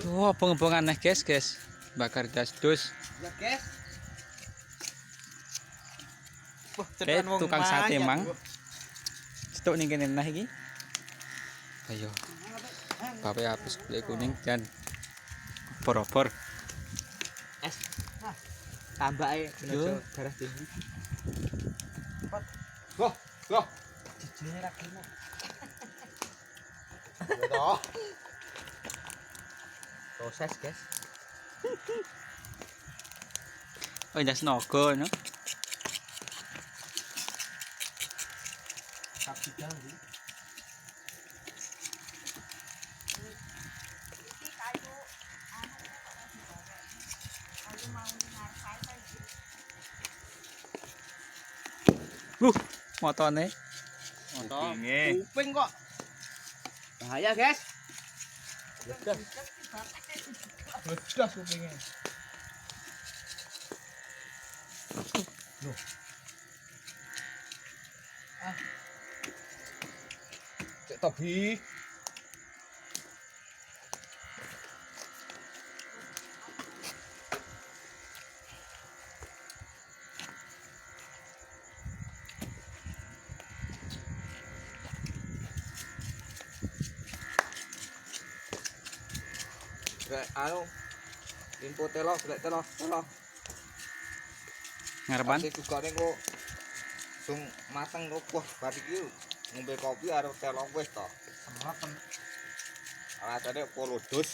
Wah, pengembangan aneh guys. Bakar gas dus. Ya guys. Wah, Kayak tukang sate mang. Stok ning kene nah iki. Ayo. Bape hapus kulit kuning dan opor-opor. Es. Tambake menuju darah tinggi. Wah, wah. Jijine ra kena. Yo. Proses, guys. Oh, jas nogo no. Tapi jangan. Motone. Kuping kok. Bahaya, guys. Ledas. Ledas kupingnya. Loh. Cek tobi. Anu input telo, telo. Ngarepan. Tapi juga ning kok sung mateng kok wah bar iki ngombe kopi karo telo wis to. Semerepen. Rasane polo dus.